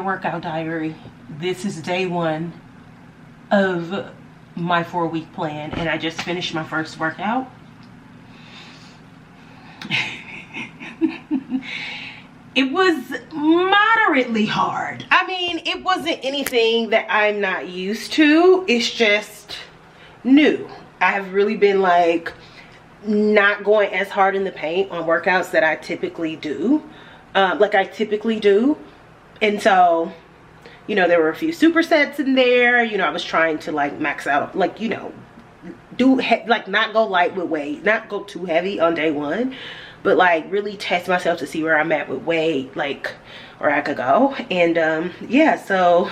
workout diary. This is day 1 of my 4-week plan, and I just finished my first workout. It was moderately hard. I mean, it wasn't anything that I'm not used to. It's just new. I have really been like not going as hard in the paint on workouts that I typically do. And so, you know, there were a few supersets in there. You know, I was trying to like max out, like, you know, not go light with weight, not go too heavy on day 1, but like really test myself to see where I'm at with weight, like where I could go. And yeah, so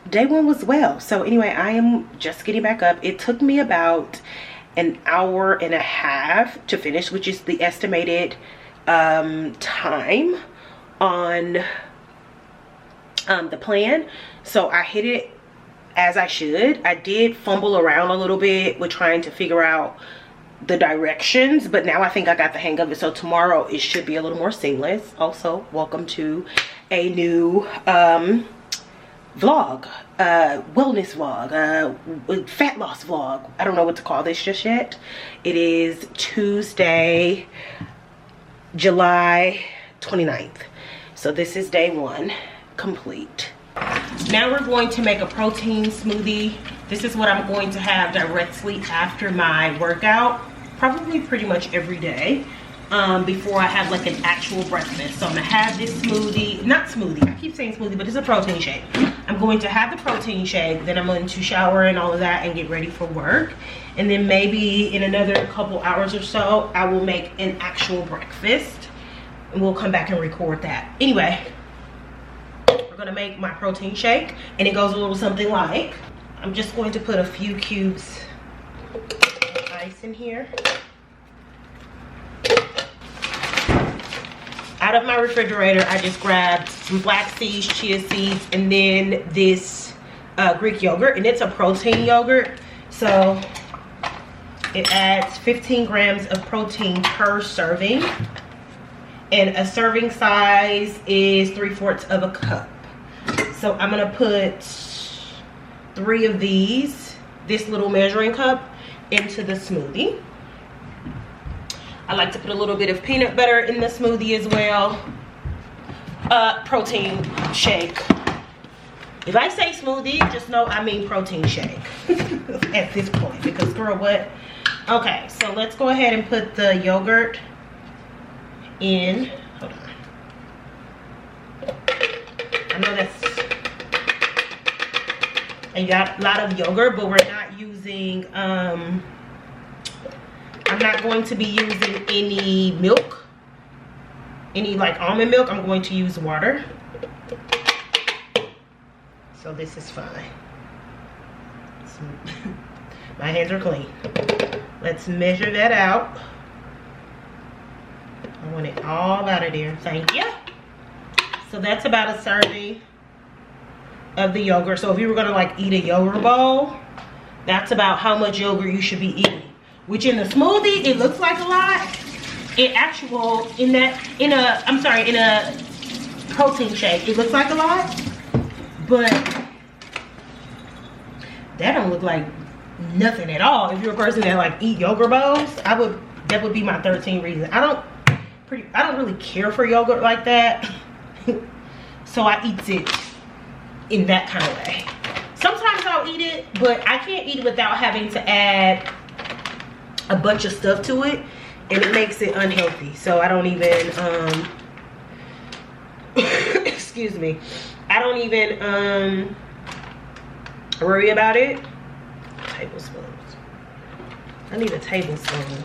day 1 was well. So anyway, I am just getting back up. It took me about an hour and a half to finish, which is the estimated time on the plan. So I hit it as I should. I did fumble around a little bit with trying to figure out the directions, but now I think I got the hang of it. So tomorrow it should be a little more seamless. Also, welcome to a new vlog, wellness vlog, fat loss vlog. I don't know what to call this just yet. It is Tuesday, July 29th. So this is day 1 complete. Now we're going to make a protein smoothie. This is what I'm going to have directly after my workout, probably pretty much every day, before I have like an actual breakfast. So I'm gonna have this smoothie, not smoothie, I keep saying smoothie, but it's a protein shake. I'm going to have the protein shake, then I'm going to shower and all of that and get ready for work. And then maybe in another couple hours or so, I will make an actual breakfast and we'll come back and record that. Anyway, we're gonna make my protein shake, and it goes a little something like, I'm just going to put a few cubes of ice in here. Out of my refrigerator, I just grabbed some flax seeds, chia seeds, and then this Greek yogurt, and it's a protein yogurt. So it adds 15 grams of protein per serving. And a serving size is 3/4 of a cup. So I'm gonna put 3 of these, this little measuring cup, into the smoothie. I like to put a little bit of peanut butter in the smoothie as well. Protein shake. If I say smoothie, just know I mean protein shake at this point, because girl, what? Okay, so let's go ahead and put the yogurt in. Hold on. I know that's a lot of yogurt, but we're not using I'm not going to be using any milk, any like almond milk. I'm going to use water, so this is fine. My hands are clean. Let's measure that out. I want it all out of there. Thank you. So that's about a serving of the yogurt. So if you were gonna like eat a yogurt bowl, that's about how much yogurt you should be eating. Which in the smoothie, it looks like a lot. In a protein shake, it looks like a lot. But that don't look like nothing at all. If you're a person that like eat yogurt bowls, that would be my 13th reason. I don't really care for yogurt like that. So I eat it in that kind of way. Sometimes I'll eat it, but I can't eat it without having to add a bunch of stuff to it, and it makes it unhealthy. So I don't even excuse me, I don't even worry about it. Tablespoons. I need a tablespoon.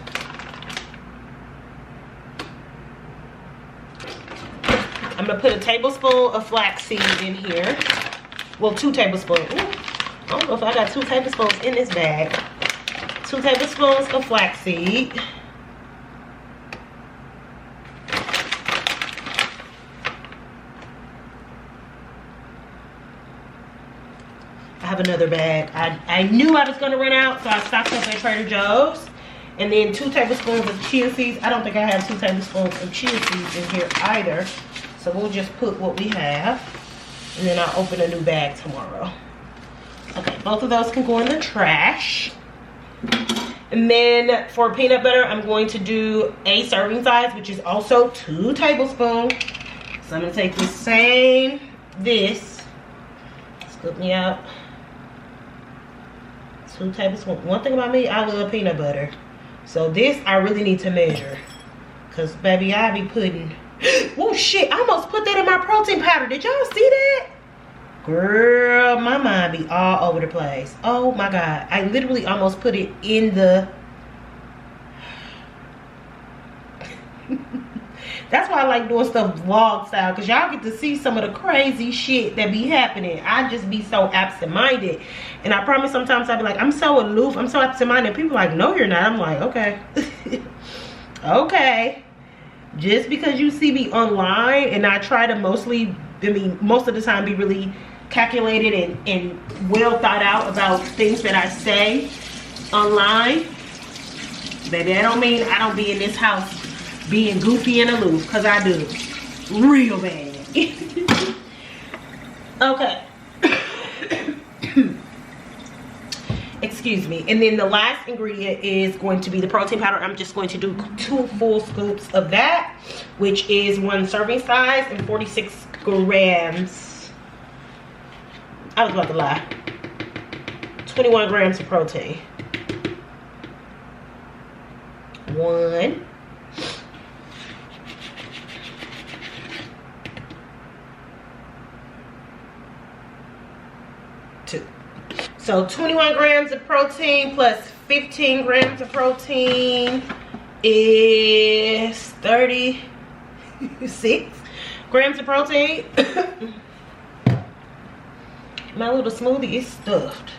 I'm gonna put a tablespoon of flaxseed in here. Well, 2 tablespoons. Ooh, I don't know if I got 2 tablespoons in this bag. 2 tablespoons of flaxseed. I have another bag. I knew I was gonna run out, so I stocked up at Trader Joe's. And then 2 tablespoons of chia seeds. I don't think I have 2 tablespoons of chia seeds in here either. So So we'll just put what we have, and then I'll open a new bag tomorrow. Okay, both of those can go in the trash. And then for peanut butter, I'm going to do a serving size, which is also 2 tablespoons. So I'm gonna take the same, scoop me out. 2 tablespoons. One thing about me, I love peanut butter. So this, I really need to measure. Cause baby, I be putting, oh shit, I almost put that in my protein powder. Did y'all see that? Girl, my mind be all over the place. Oh my God, I literally almost put it in the, that's why I like doing stuff vlog style, because y'all get to see some of the crazy shit that be happening. I just be so absent-minded. And I promise sometimes I be like, I'm so aloof, I'm so absent-minded. People like, no you're not. I'm like, okay. Okay. Just because you see me online, and I try to most of the time be really calculated and well thought out about things that I say online. Baby, that don't mean I don't be in this house being goofy and aloof, because I do. Real bad. Okay. Excuse me. And then the last ingredient is going to be the protein powder. I'm just going to do 2 full scoops of that, which is 1 serving size and 46 grams. I was about to lie. 21 grams of protein. 1. 2. So 21 grams of protein plus 15 grams of protein is 36 grams of protein. My little smoothie is stuffed.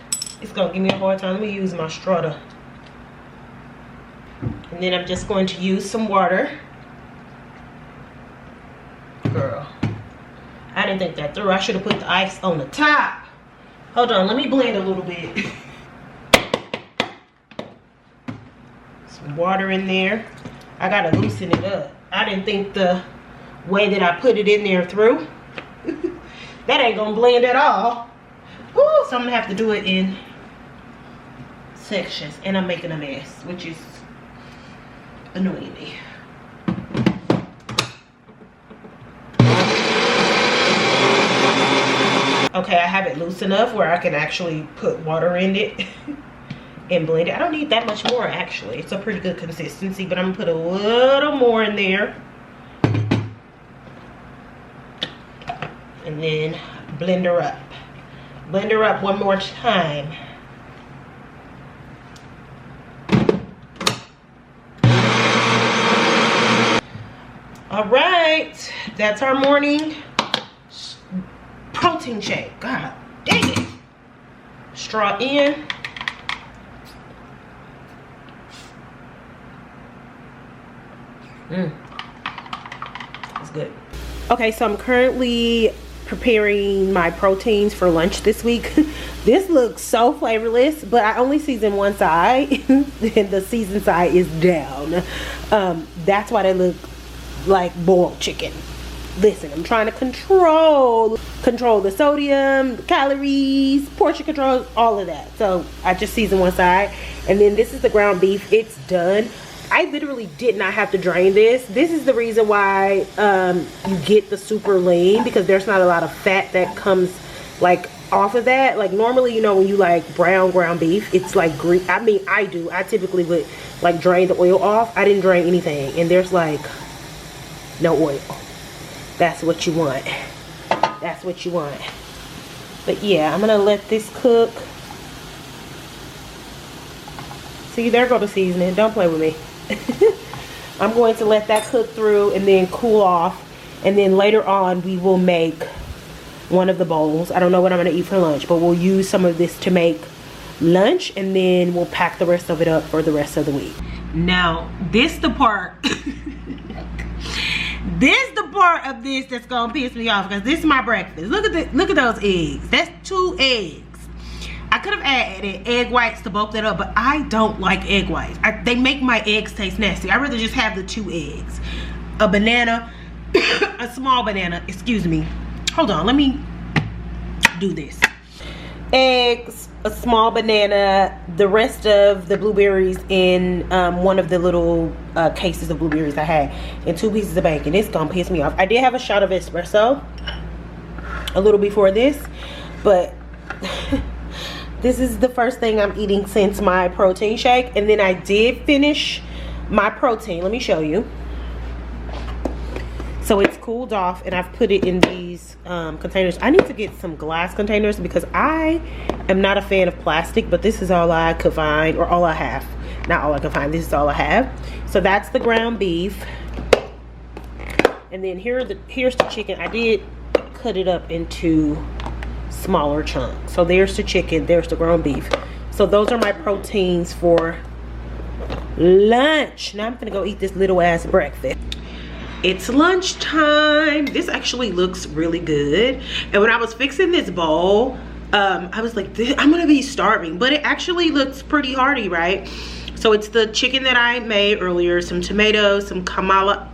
It's gonna give me a hard time. Let me use my strutter. And then I'm just going to use some water. Girl, I didn't think that through. I should have put the ice on the top. Hold on, let me blend a little bit. Some water in there. I gotta loosen it up. I didn't think the way that I put it in there through. That ain't gonna blend at all. Woo, so I'm gonna have to do it in sections. And I'm making a mess, which is annoying me. Okay, I have it loose enough where I can actually put water in it and blend it. I don't need that much more, actually. It's a pretty good consistency, but I'm gonna put a little more in there. And then blend her up. Blend her up one more time. All right, that's our morning protein shake. God dang it. Straw in. It's good. Okay, so I'm currently preparing my proteins for lunch this week. This looks so flavorless, but I only season one side and the seasoned side is down. That's why they look like boiled chicken. Listen, I'm trying to control the sodium, the calories, portion control, all of that. So I just season one side. And then this is the ground beef. It's done. I literally did not have to drain this. This is the reason why you get the super lean, because there's not a lot of fat that comes like off of that. Like normally, you know, when you like brown ground beef, it's like green. I mean, I typically would like drain the oil off. I didn't drain anything, and there's like no oil. That's what you want. That's what you want. But yeah, I'm gonna let this cook. See, there go the seasoning. Don't play with me. I'm going to let that cook through and then cool off, and then later on we will make one of the bowls. I don't know what I'm gonna eat for lunch, but we'll use some of this to make lunch, and then we'll pack the rest of it up for the rest of the week. Now this the part this the part of this that's gonna piss me off, because this is my breakfast. Look at those eggs. That's 2 eggs. I could have added egg whites to bulk that up, but I don't like egg whites. They make my eggs taste nasty. I'd rather just have the 2 eggs. A banana, a small banana, excuse me. Hold on, let me do this. Eggs, a small banana, the rest of the blueberries in one of the little cases of blueberries I had, and 2 pieces of bacon. It's gonna piss me off. I did have a shot of espresso a little before this, but this is the first thing I'm eating since my protein shake. And then I did finish my protein. Let me show you. So it's cooled off, and I've put it in these containers. I need to get some glass containers because I am not a fan of plastic, but this is all I could find, or all I have. Not all I can find, this is all I have. So that's the ground beef. And then here's the chicken. I did cut it up into smaller chunks. So there's the chicken, there's the ground beef. So those are my proteins for lunch. Now I'm gonna go eat this little ass breakfast. It's lunchtime. This actually looks really good. And when I was fixing this bowl, I was like, I'm gonna be starving, but it actually looks pretty hearty, right? So it's the chicken that I made earlier, some tomatoes, some kamala,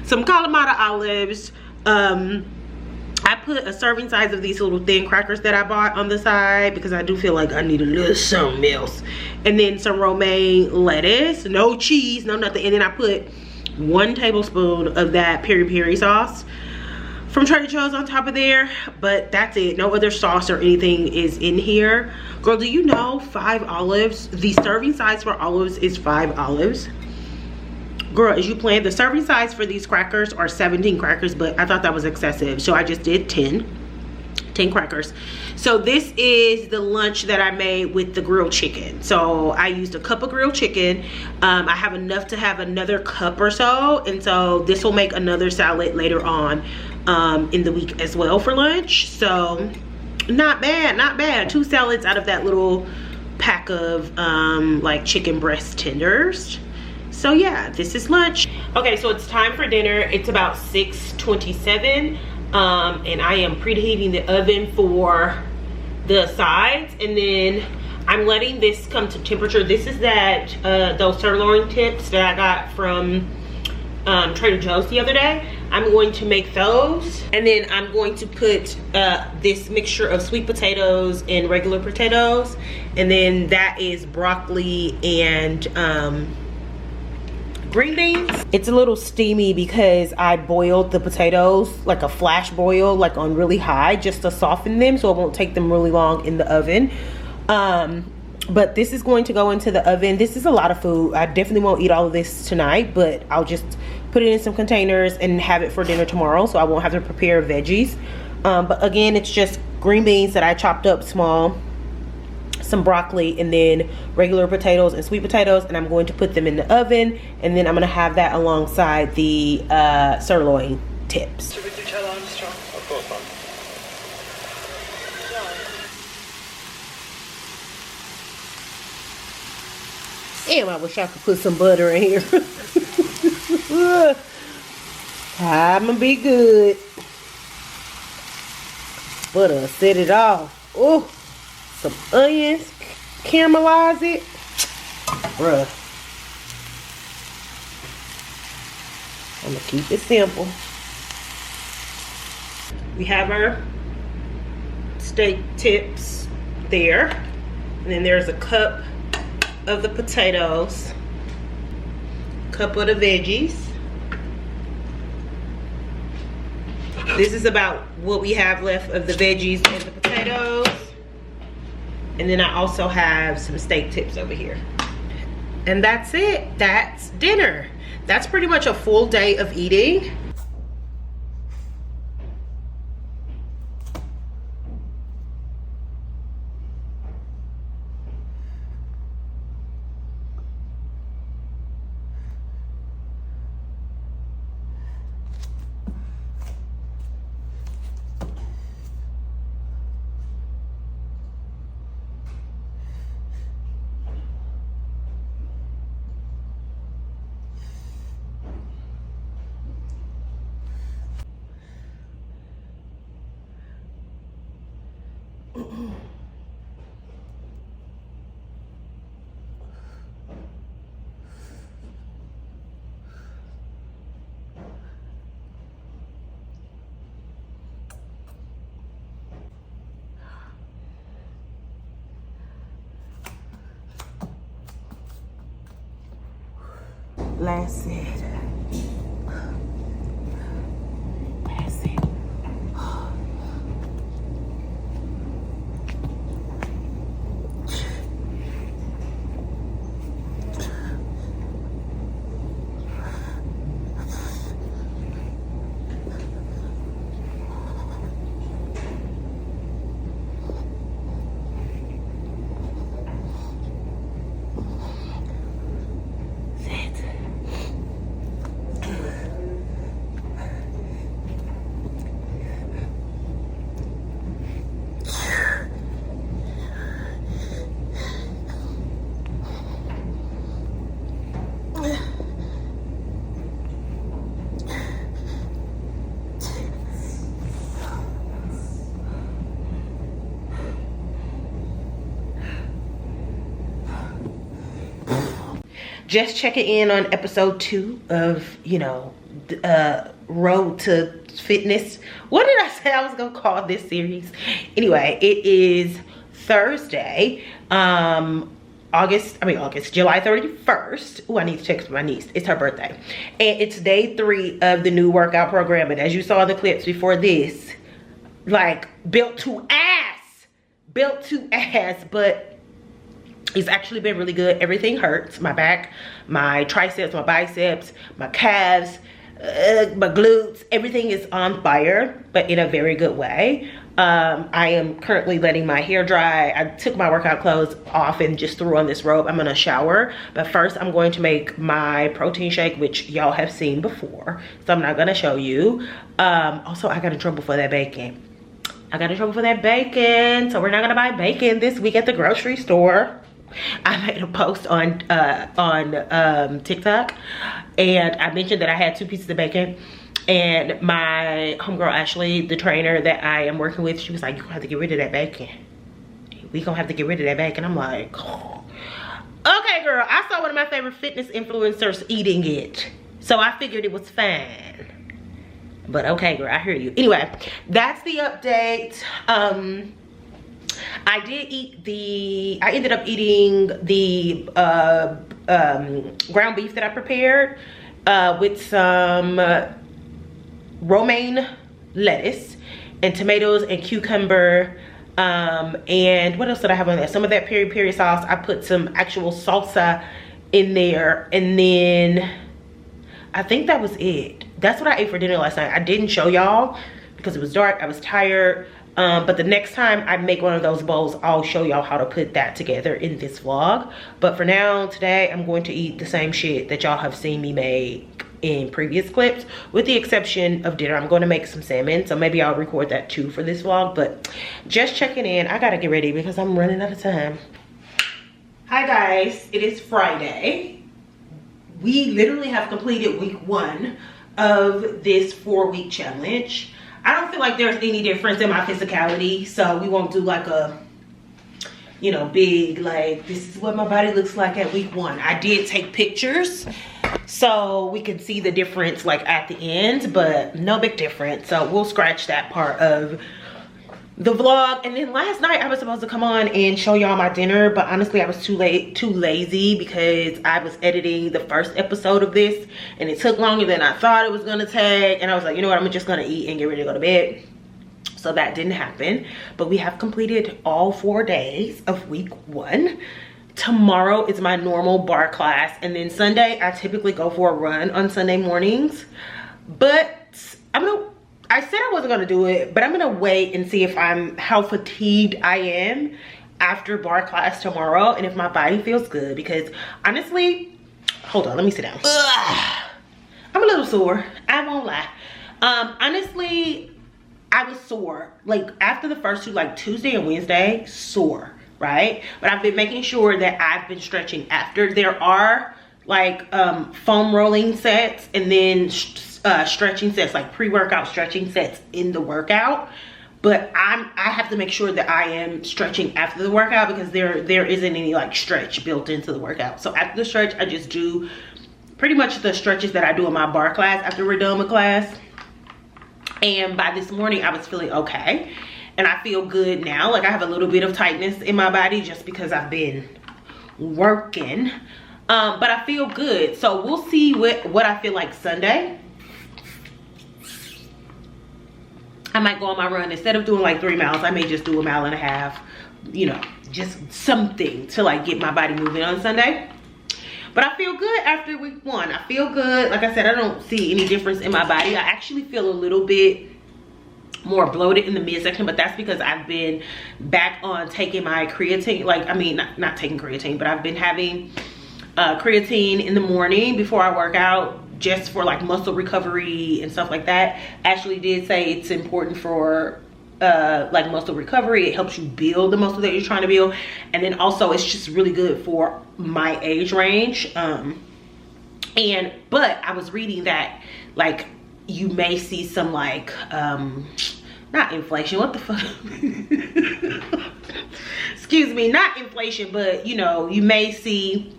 some Kalamata olives. I put a serving size of these little thin crackers that I bought on the side because I do feel like I need a little something else. And then some romaine lettuce, no cheese, no nothing. And then I put 1 tablespoon of that peri-peri sauce from Trader Joe's on top of there. But that's it. No other sauce or anything is in here. Girl, do you know 5 olives? The serving size for olives is 5 olives. Girl, as you plan, the serving size for these crackers are 17 crackers, but I thought that was excessive, so I just did 10 crackers. So this is the lunch that I made with the grilled chicken. So I used a cup of grilled chicken. I have enough to have another cup or so, and so this will make another salad later on in the week as well for lunch. So not bad, not bad. 2 salads out of that little pack of like chicken breast tenders. So yeah, this is lunch. Okay, so it's time for dinner. It's about 6:27, and I am preheating the oven for the sides, and then I'm letting this come to temperature. This is that those sirloin tips that I got from Trader Joe's the other day. I'm going to make those, and then I'm going to put this mixture of sweet potatoes and regular potatoes, and then that is broccoli and green beans. It's a little steamy because I boiled the potatoes, like a flash boil, like on really high, just to soften them so it won't take them really long in the oven. But this is going to go into the oven. This is a lot of food. I definitely won't eat all of this tonight, but I'll just put it in some containers and have it for dinner tomorrow, so I won't have to prepare veggies. But again, it's just green beans that I chopped up small, some broccoli, and then regular potatoes and sweet potatoes, and I'm going to put them in the oven, and then I'm going to have that alongside the sirloin tips. Should we do Chella Armstrong? Of course, man. Damn, I wish I could put some butter in here. I'ma be good. Butter, set it off. Oh, some onions, caramelize it. Bruh. I'm gonna keep it simple. We have our steak tips there. And then there's a cup of the potatoes, cup of the veggies. This is about what we have left of the veggies and the potatoes. And then I also have some steak tips over here. And that's it. That's dinner. That's pretty much a full day of eating. Last set. Last set. Just checking in on episode 2 of, you know, Road to Fitness. What did I say I was gonna call this series? Anyway, it is Thursday, July 31st. Oh, I need to text my niece. It's her birthday. And it's day 3 of the new workout program. And as you saw in the clips before this, like, built to ass, but it's actually been really good. Everything hurts. My back, my triceps, my biceps, my calves, my glutes, everything is on fire, but in a very good way. I am currently letting my hair dry. I took my workout clothes off and just threw on this robe. I'm gonna shower, but first I'm going to make my protein shake, which y'all have seen before, so I'm not gonna show you. Also, I got in trouble for that bacon. So we're not gonna buy bacon this week at the grocery store. I made a post on TikTok, and I mentioned that I had 2 pieces of bacon, and my homegirl Ashley, the trainer that I am working with, she was like, "You're gonna have to get rid of that bacon. We gonna have to get rid of that bacon." I'm like, oh. Okay, girl, I saw one of my favorite fitness influencers eating it, so I figured it was fine. But okay, girl, I hear you. Anyway, that's the update. I ended up eating the ground beef that I prepared with some romaine lettuce and tomatoes and cucumber, and what else did I have on there? Some of that peri-peri sauce. I put some actual salsa in there, and then I think that was it. That's what I ate for dinner last night. I didn't show y'all because it was dark. I was tired. But the next time I make one of those bowls, I'll show y'all how to put that together in this vlog. But for now, today, I'm going to eat the same shit that y'all have seen me make in previous clips, with the exception of dinner. I'm going to make some salmon, so maybe I'll record that too for this vlog. But just checking in. I gotta get ready because I'm running out of time. Hi guys, it is Friday. We literally have completed week 1 of this 4-week challenge. I don't feel like there's any difference in my physicality, so we won't do like a, you know, big, like, this is what my body looks like at week 1. I did take pictures so we can see the difference like at the end, but no big difference. So we'll scratch that part of the vlog. And then last night I was supposed to come on and show y'all my dinner, but honestly I was too lazy because I was editing the first episode of this and it took longer than I thought it was gonna take, and I was like, you know what, I'm just gonna eat and get ready to go to bed. So that didn't happen, but we have completed all 4 days of week 1. Tomorrow is my normal bar class, and then Sunday I typically go for a run on Sunday mornings, but I said I wasn't gonna do it, but I'm gonna wait and see how fatigued I am after bar class tomorrow, and if my body feels good, because honestly, hold on, let me sit down. I'm a little sore, I won't lie. Honestly, I was sore, like after the first 2, like Tuesday and Wednesday, sore, right? But I've been making sure that I've been stretching after. There are like foam rolling sets and then stretching sets, like pre-workout stretching sets in the workout, but I have to make sure that I am stretching after the workout because there isn't any like stretch built into the workout. So after the stretch, I just do pretty much the stretches that I do in my bar class after we're done with class. And by this morning I was feeling okay, and I feel good now. Like I have a little bit of tightness in my body just because I've been working. But I feel good. So we'll see what I feel like Sunday. I might go on my run. Instead of doing like 3 miles, I may just do 1.5 miles, you know, just something to like get my body moving on Sunday. But I feel good after week 1. I feel good. Like I said, I don't see any difference in my body. I actually feel a little bit more bloated in the midsection, but that's because I've been back on taking my creatine. Like, I mean, not taking creatine, but I've been having creatine in the morning before I work out, just for like muscle recovery and stuff like that. Ashley did say it's important for like muscle recovery. It helps you build the muscle that you're trying to build, and then also it's just really good for my age range. But I was reading that like you may see some like not inflation, what the fuck excuse me, not inflation, but you know, you may see,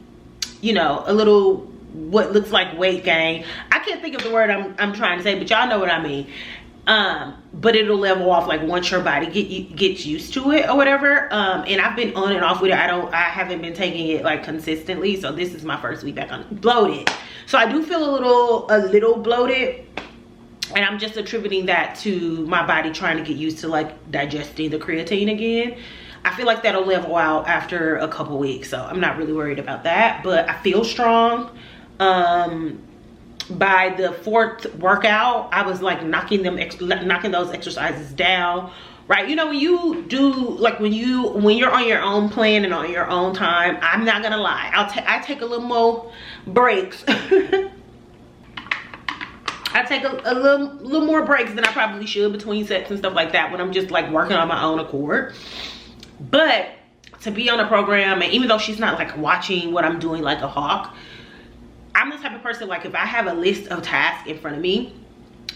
you know, a little what looks like weight gain. I can't think of the word I'm trying to say, but y'all know what I mean. But it'll level off like once your body gets used to it or whatever. And I've been on and off with it. I haven't been taking it like consistently, so this is my first week back on bloated. So I do feel a little bloated, and I'm just attributing that to my body trying to get used to like digesting the creatine again. I feel like that'll level out after a couple weeks, so I'm not really worried about that. But I feel strong. By the 4th workout, I was like knocking those exercises down, right? You know, when you do like when you're on your own plan and on your own time, I'm not gonna lie, I take a little more breaks. I take a little more breaks than I probably should between sets and stuff like that when I'm just like working on my own accord. But to be on a program, and even though she's not like watching what I'm doing like a hawk, I'm the type of person, like if I have a list of tasks in front of me,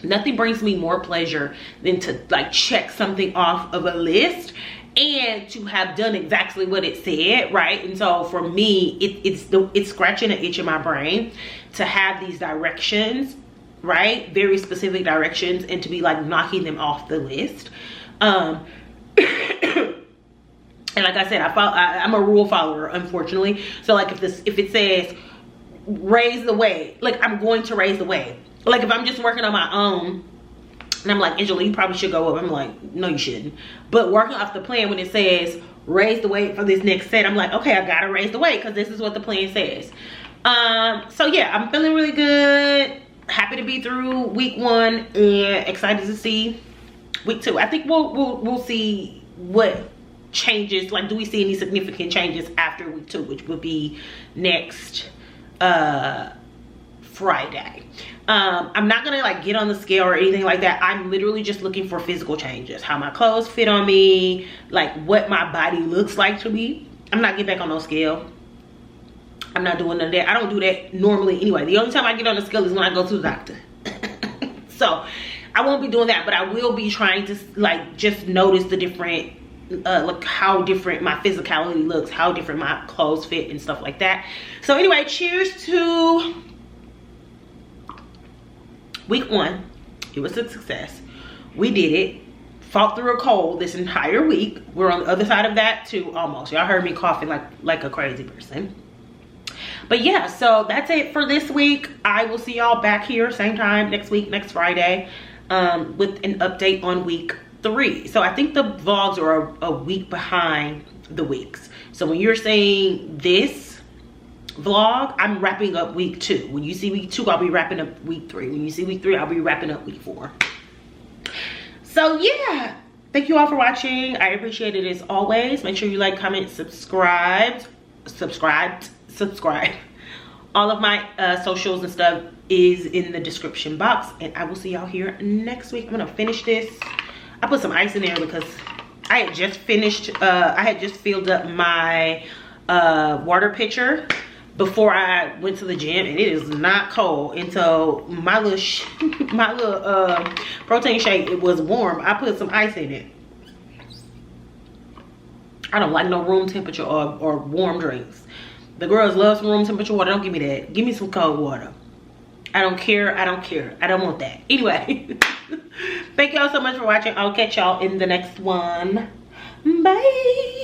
nothing brings me more pleasure than to like check something off of a list and to have done exactly what it said, right? And so for me, it's scratching an itch in my brain to have these directions, right? Very specific directions, and to be like knocking them off the list. And like I said, I'm a rule follower, unfortunately. So like if it says raise the weight, like I'm going to raise the weight. Like if I'm just working on my own and I'm like, Angela, you probably should go up, I'm like, no you shouldn't. But working off the plan, when it says raise the weight for this next set, I'm like, okay, I gotta raise the weight because this is what the plan says. So yeah, I'm feeling really good, happy to be through week 1 and excited to see week 2. I think we'll see what changes, like do we see any significant changes after week 2, which would be next Friday. I'm not gonna like get on the scale or anything like that. I'm literally just looking for physical changes, how my clothes fit on me, like what my body looks like to me. I'm not getting back on no scale. I'm not doing none of that. I don't do that normally anyway. The only time I get on the scale is when I go to the doctor. So I won't be doing that, but I will be trying to like just notice the different like how different my physicality looks, how different my clothes fit and stuff like that. So anyway, cheers to week 1. It was a success. We did it. Fought through a cold this entire week. We're on the other side of that too, almost. Y'all heard me coughing like a crazy person. But yeah, so that's it for this week. I will see y'all back here same time next week, next Friday, with an update on week 3. So I think the vlogs are a week behind the weeks. So when you're seeing this vlog, I'm wrapping up week 2. When you see week 2, I'll be wrapping up week 3. When you see week 3, I'll be wrapping up week 4. So yeah, thank you all for watching. I appreciate it as always. Make sure you like, comment, subscribe. All of my socials and stuff is in the description box, and I will see y'all here next week. I'm gonna finish this. I put some ice in there because I had just finished, I had just filled up my water pitcher before I went to the gym, and it is not cold. And so my little protein shake, it was warm. I put some ice in it. I don't like no room temperature or warm drinks. The girls love some room temperature water. Don't give me that. Give me some cold water. I don't care. I don't care. I don't want that. Anyway, thank y'all so much for watching. I'll catch y'all in the next one. Bye.